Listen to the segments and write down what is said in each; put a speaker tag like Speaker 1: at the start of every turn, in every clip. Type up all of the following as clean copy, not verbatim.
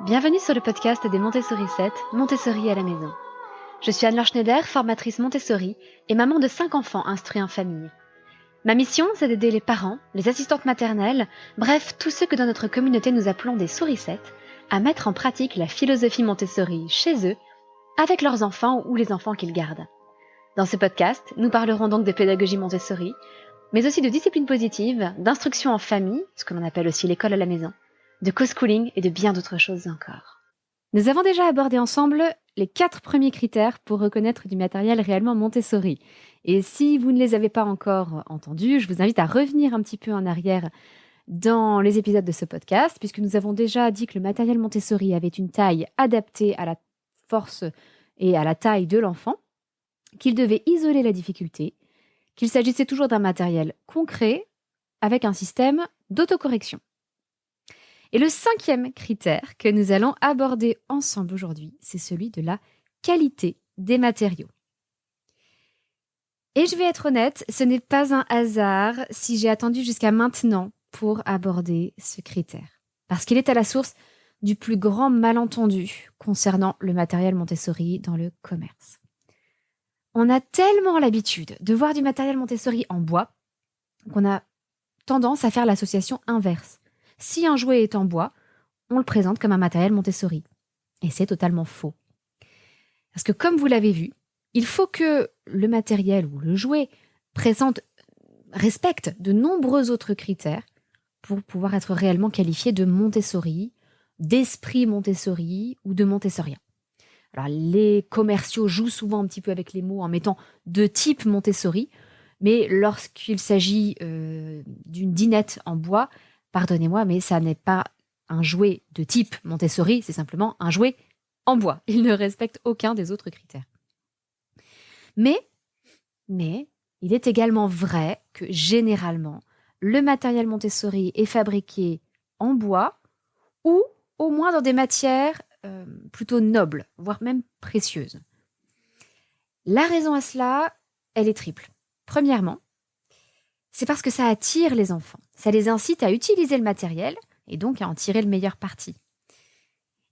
Speaker 1: Bienvenue sur le podcast des Montessori 7, Montessori à la maison. Je suis Anne-Laure Schneider, formatrice Montessori et maman de 5 enfants instruits en famille. Ma mission, c'est d'aider les parents, les assistantes maternelles, bref, tous ceux que dans notre communauté nous appelons des souricettes, à mettre en pratique la philosophie Montessori chez eux, avec leurs enfants ou les enfants qu'ils gardent. Dans ce podcast, nous parlerons donc de pédagogie Montessori, mais aussi de discipline positive, d'instruction en famille, ce que l'on appelle aussi l'école à la maison, de co-schooling et de bien d'autres choses encore. Nous avons déjà abordé ensemble les 4 premiers critères pour reconnaître du matériel réellement Montessori. Et si vous ne les avez pas encore entendus, je vous invite à revenir un petit peu en arrière dans les épisodes de ce podcast, puisque nous avons déjà dit que le matériel Montessori avait une taille adaptée à la force et à la taille de l'enfant, qu'il devait isoler la difficulté, qu'il s'agissait toujours d'un matériel concret avec un système d'autocorrection. Et le 5e critère que nous allons aborder ensemble aujourd'hui, c'est celui de la qualité des matériaux. Et je vais être honnête, ce n'est pas un hasard si j'ai attendu jusqu'à maintenant pour aborder ce critère. Parce qu'il est à la source du plus grand malentendu concernant le matériel Montessori dans le commerce. On a tellement l'habitude de voir du matériel Montessori en bois qu'on a tendance à faire l'association inverse. Si un jouet est en bois, on le présente comme un matériel Montessori. Et c'est totalement faux. Parce que comme vous l'avez vu, il faut que le matériel ou le jouet respecte de nombreux autres critères pour pouvoir être réellement qualifié de Montessori, d'esprit Montessori ou de Montessorien. Alors les commerciaux jouent souvent un petit peu avec les mots en mettant de type Montessori, mais lorsqu'il s'agit d'une dinette en bois, pardonnez-moi, mais ça n'est pas un jouet de type Montessori, c'est simplement un jouet en bois. Il ne respecte aucun des autres critères. Mais il est également vrai que généralement, le matériel Montessori est fabriqué en bois ou au moins dans des matières plutôt nobles, voire même précieuses. La raison à cela, elle est triple. Premièrement, c'est parce que ça attire les enfants. Ça les incite à utiliser le matériel et donc à en tirer le meilleur parti.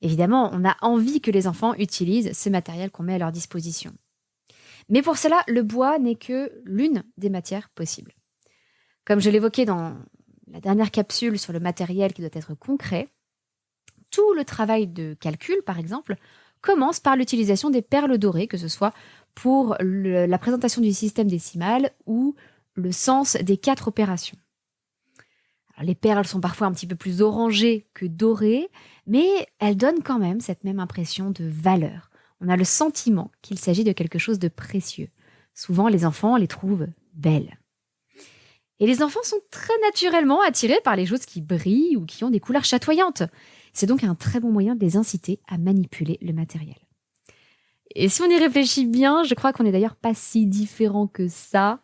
Speaker 1: Évidemment, on a envie que les enfants utilisent ce matériel qu'on met à leur disposition. Mais pour cela, le bois n'est que l'une des matières possibles. Comme je l'évoquais dans la dernière capsule sur le matériel qui doit être concret, tout le travail de calcul, par exemple, commence par l'utilisation des perles dorées, que ce soit pour la présentation du système décimal ou le sens des 4 opérations. Alors, les perles sont parfois un petit peu plus orangées que dorées, mais elles donnent quand même cette même impression de valeur. On a le sentiment qu'il s'agit de quelque chose de précieux. Souvent, les enfants les trouvent belles. Et les enfants sont très naturellement attirés par les choses qui brillent ou qui ont des couleurs chatoyantes. C'est donc un très bon moyen de les inciter à manipuler le matériel. Et si on y réfléchit bien, je crois qu'on n'est d'ailleurs pas si différent que ça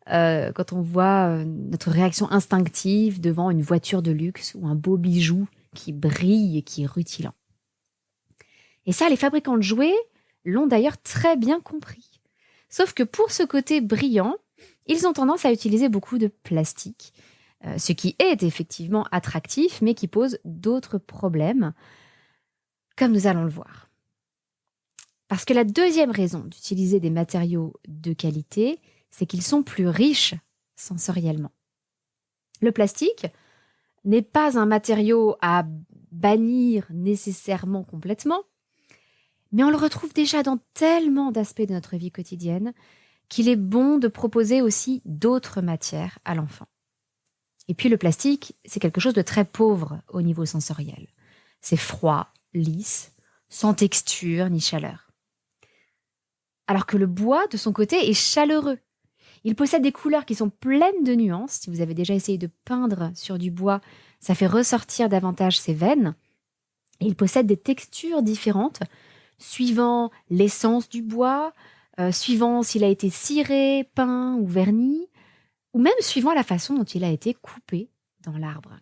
Speaker 1: quand on voit notre réaction instinctive devant une voiture de luxe ou un beau bijou qui brille et qui est rutilant. Et ça, les fabricants de jouets l'ont d'ailleurs très bien compris. Sauf que pour ce côté brillant, ils ont tendance à utiliser beaucoup de plastique, ce qui est effectivement attractif, mais qui pose d'autres problèmes, comme nous allons le voir. Parce que la deuxième raison d'utiliser des matériaux de qualité, c'est qu'ils sont plus riches sensoriellement. Le plastique n'est pas un matériau à bannir nécessairement complètement, mais on le retrouve déjà dans tellement d'aspects de notre vie quotidienne qu'il est bon de proposer aussi d'autres matières à l'enfant. Et puis le plastique, c'est quelque chose de très pauvre au niveau sensoriel. C'est froid, lisse, sans texture ni chaleur. Alors que le bois, de son côté, est chaleureux. Il possède des couleurs qui sont pleines de nuances. Si vous avez déjà essayé de peindre sur du bois, ça fait ressortir davantage ses veines. Et il possède des textures différentes, suivant l'essence du bois, suivant s'il a été ciré, peint ou verni, ou même suivant la façon dont il a été coupé dans l'arbre.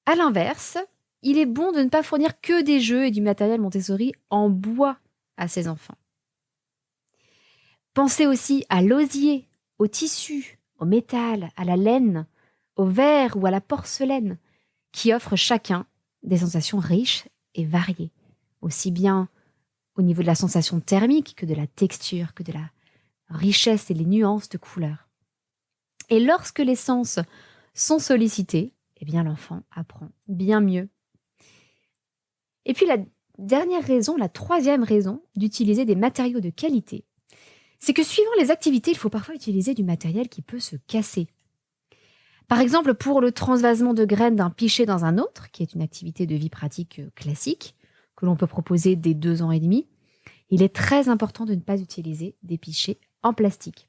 Speaker 1: À l'inverse, il est bon de ne pas fournir que des jeux et du matériel Montessori en bois à ses enfants. Pensez aussi à l'osier, au tissu, au métal, à la laine, au verre ou à la porcelaine, qui offrent chacun des sensations riches et variées, aussi bien au niveau de la sensation thermique que de la texture, que de la richesse et les nuances de couleurs. Et lorsque les sens sont sollicités, eh bien l'enfant apprend bien mieux. Et puis la dernière raison, la troisième raison d'utiliser des matériaux de qualité, c'est que suivant les activités, il faut parfois utiliser du matériel qui peut se casser. Par exemple, pour le transvasement de graines d'un pichet dans un autre, qui est une activité de vie pratique classique, que l'on peut proposer dès 2 ans et demi, il est très important de ne pas utiliser des pichets en plastique.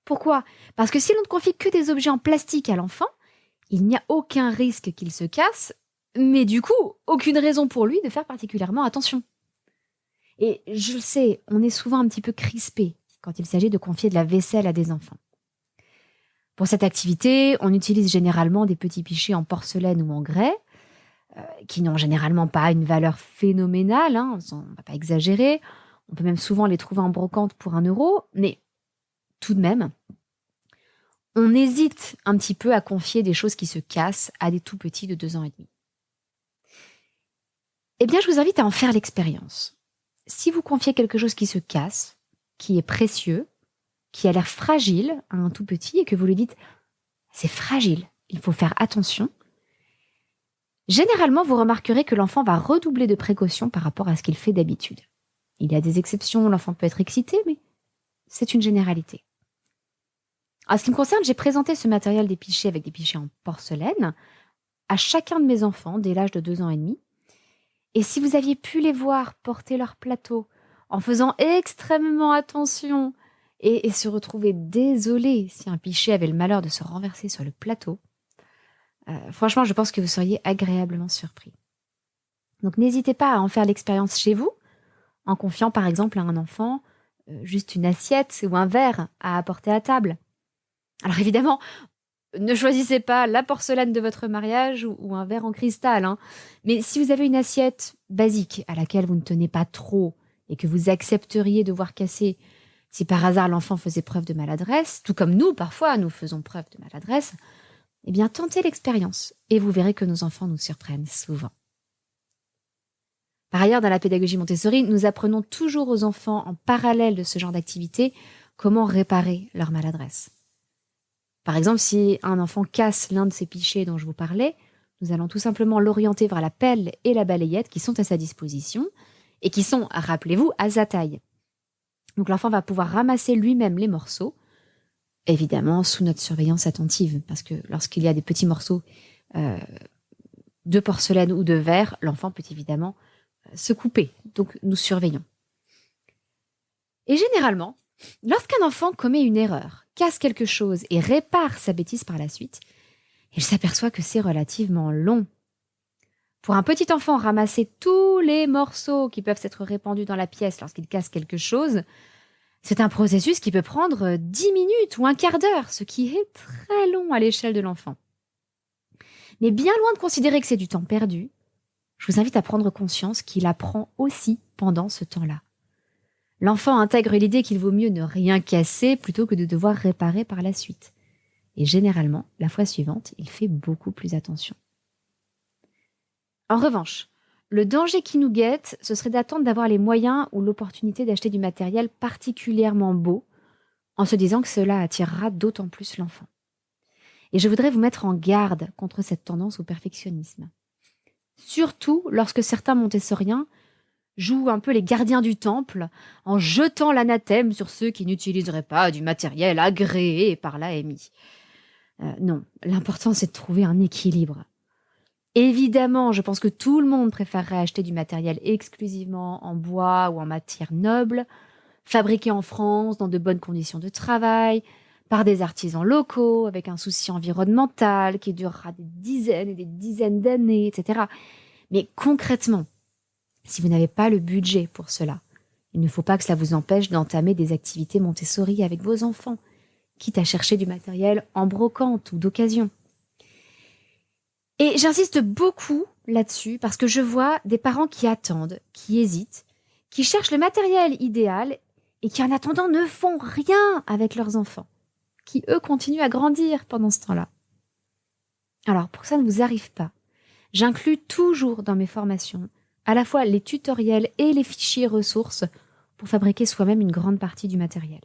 Speaker 1: Pourquoi ? Parce que si l'on ne confie que des objets en plastique à l'enfant, il n'y a aucun risque qu'il se casse, mais du coup, aucune raison pour lui de faire particulièrement attention. Et je le sais, on est souvent un petit peu crispé quand il s'agit de confier de la vaisselle à des enfants. Pour cette activité, on utilise généralement des petits pichets en porcelaine ou en grès, qui n'ont généralement pas une valeur phénoménale, on ne va pas exagérer. On peut même souvent les trouver en brocante pour 1 euro, mais tout de même, on hésite un petit peu à confier des choses qui se cassent à des tout petits de 2 ans et demi. Eh bien, je vous invite à en faire l'expérience. Si vous confiez quelque chose qui se casse, qui est précieux, qui a l'air fragile à un tout petit et que vous lui dites « c'est fragile, il faut faire attention », généralement, vous remarquerez que l'enfant va redoubler de précautions par rapport à ce qu'il fait d'habitude. Il y a des exceptions, l'enfant peut être excité, mais c'est une généralité. En ce qui me concerne, j'ai présenté ce matériel des pichets avec des pichets en porcelaine à chacun de mes enfants dès l'âge de 2 ans et demi. Et si vous aviez pu les voir porter leur plateau en faisant extrêmement attention et se retrouver désolés si un pichet avait le malheur de se renverser sur le plateau, franchement, je pense que vous seriez agréablement surpris. Donc n'hésitez pas à en faire l'expérience chez vous, en confiant par exemple à un enfant juste une assiette ou un verre à apporter à table. Alors évidemment, ne choisissez pas la porcelaine de votre mariage ou un verre en cristal, mais si vous avez une assiette basique à laquelle vous ne tenez pas trop et que vous accepteriez de voir casser si par hasard l'enfant faisait preuve de maladresse, tout comme nous parfois nous faisons preuve de maladresse, eh bien tentez l'expérience et vous verrez que nos enfants nous surprennent souvent. Par ailleurs, dans la pédagogie Montessori, nous apprenons toujours aux enfants en parallèle de ce genre d'activité comment réparer leur maladresse. Par exemple, si un enfant casse l'un de ces pichets dont je vous parlais, nous allons tout simplement l'orienter vers la pelle et la balayette qui sont à sa disposition et qui sont, rappelez-vous, à sa taille. Donc l'enfant va pouvoir ramasser lui-même les morceaux, évidemment sous notre surveillance attentive, parce que lorsqu'il y a des petits morceaux de porcelaine ou de verre, l'enfant peut évidemment se couper. Donc nous surveillons. Et généralement, lorsqu'un enfant commet une erreur, casse quelque chose et répare sa bêtise par la suite, il s'aperçoit que c'est relativement long. Pour un petit enfant, ramasser tous les morceaux qui peuvent être répandus dans la pièce lorsqu'il casse quelque chose, c'est un processus qui peut prendre 10 minutes ou un quart d'heure, ce qui est très long à l'échelle de l'enfant. Mais bien loin de considérer que c'est du temps perdu, je vous invite à prendre conscience qu'il apprend aussi pendant ce temps-là. L'enfant intègre l'idée qu'il vaut mieux ne rien casser plutôt que de devoir réparer par la suite. Et généralement, la fois suivante, il fait beaucoup plus attention. En revanche, le danger qui nous guette, ce serait d'attendre d'avoir les moyens ou l'opportunité d'acheter du matériel particulièrement beau, en se disant que cela attirera d'autant plus l'enfant. Et je voudrais vous mettre en garde contre cette tendance au perfectionnisme. Surtout lorsque certains montessoriens jouent un peu les gardiens du temple en jetant l'anathème sur ceux qui n'utiliseraient pas du matériel agréé par l'AMI. Non, l'important c'est de trouver un équilibre. Évidemment, je pense que tout le monde préférerait acheter du matériel exclusivement en bois ou en matière noble, fabriqué en France dans de bonnes conditions de travail, par des artisans locaux, avec un souci environnemental qui durera des dizaines et des dizaines d'années, etc. Mais concrètement, si vous n'avez pas le budget pour cela, il ne faut pas que cela vous empêche d'entamer des activités Montessori avec vos enfants, quitte à chercher du matériel en brocante ou d'occasion. Et j'insiste beaucoup là-dessus parce que je vois des parents qui attendent, qui hésitent, qui cherchent le matériel idéal et qui en attendant ne font rien avec leurs enfants, qui eux continuent à grandir pendant ce temps-là. Alors pour que ça ne vous arrive pas, J'inclus toujours dans mes formations à la fois les tutoriels et les fichiers ressources pour fabriquer soi-même une grande partie du matériel.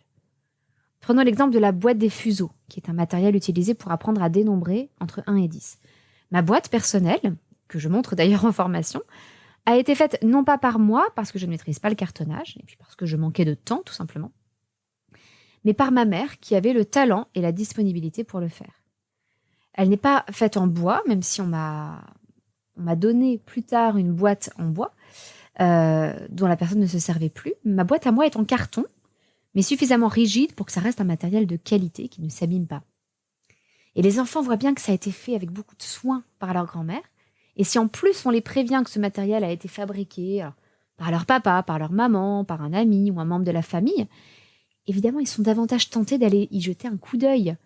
Speaker 1: Prenons l'exemple de la boîte des fuseaux, qui est un matériel utilisé pour apprendre à dénombrer entre 1 et 10. Ma boîte personnelle, que je montre d'ailleurs en formation, a été faite non pas par moi, parce que je ne maîtrise pas le cartonnage, et puis parce que je manquais de temps tout simplement, mais par ma mère qui avait le talent et la disponibilité pour le faire. Elle n'est pas faite en bois, même si on m'a donné plus tard une boîte en bois, dont la personne ne se servait plus. Ma boîte à moi est en carton, mais suffisamment rigide pour que ça reste un matériel de qualité qui ne s'abîme pas. Et les enfants voient bien que ça a été fait avec beaucoup de soin par leur grand-mère. Et si en plus on les prévient que ce matériel a été fabriqué par leur papa, par leur maman, par un ami ou un membre de la famille, évidemment ils sont davantage tentés d'aller y jeter un coup d'œil,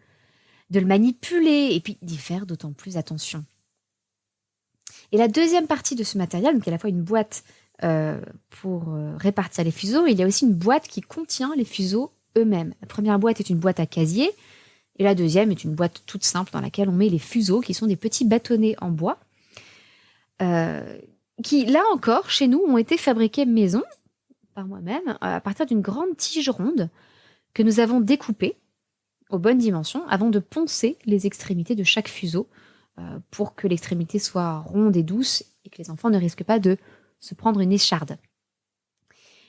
Speaker 1: de le manipuler et puis d'y faire d'autant plus attention. Et la deuxième partie de ce matériel, donc à la fois une boîte pour répartir les fuseaux, il y a aussi une boîte qui contient les fuseaux eux-mêmes. La première boîte est une boîte à casier et la deuxième est une boîte toute simple dans laquelle on met les fuseaux qui sont des petits bâtonnets en bois qui, là encore, chez nous, ont été fabriqués maison par moi-même à partir d'une grande tige ronde que nous avons découpée aux bonnes dimensions avant de poncer les extrémités de chaque fuseau pour que l'extrémité soit ronde et douce et que les enfants ne risquent pas de se prendre une écharde.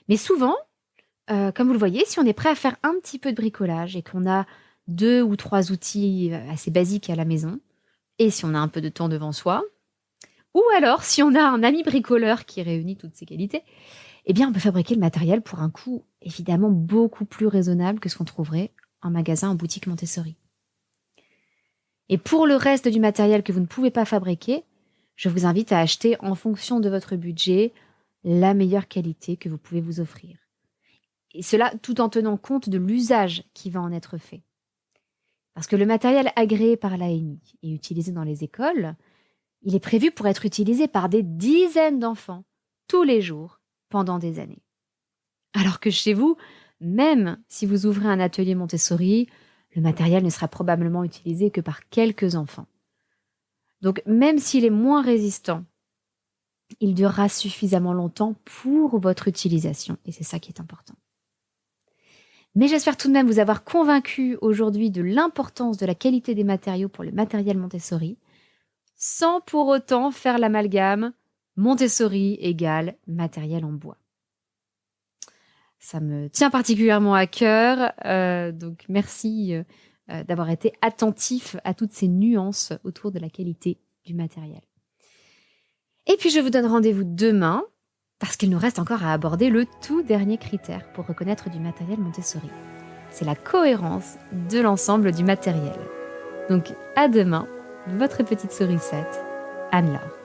Speaker 1: Mais souvent, comme vous le voyez, si on est prêt à faire un petit peu de bricolage et qu'on a 2 ou 3 outils assez basiques à la maison, et si on a un peu de temps devant soi, ou alors si on a un ami bricoleur qui réunit toutes ces qualités, eh bien on peut fabriquer le matériel pour un coût évidemment beaucoup plus raisonnable que ce qu'on trouverait en magasin, en boutique Montessori. Et pour le reste du matériel que vous ne pouvez pas fabriquer, je vous invite à acheter en fonction de votre budget la meilleure qualité que vous pouvez vous offrir. Et cela tout en tenant compte de l'usage qui va en être fait. Parce que le matériel agréé par l'AMI et utilisé dans les écoles, il est prévu pour être utilisé par des dizaines d'enfants tous les jours pendant des années. Alors que chez vous, même si vous ouvrez un atelier Montessori, le matériel ne sera probablement utilisé que par quelques enfants. Donc même s'il est moins résistant, il durera suffisamment longtemps pour votre utilisation. Et c'est ça qui est important. Mais j'espère tout de même vous avoir convaincu aujourd'hui de l'importance de la qualité des matériaux pour le matériel Montessori, sans pour autant faire l'amalgame Montessori égale matériel en bois. Ça me tient particulièrement à cœur, donc merci d'avoir été attentif à toutes ces nuances autour de la qualité du matériel. Et puis je vous donne rendez-vous demain, parce qu'il nous reste encore à aborder le tout dernier critère pour reconnaître du matériel Montessori. C'est la cohérence de l'ensemble du matériel. Donc à demain, votre petite sourisette, Anne-Laure.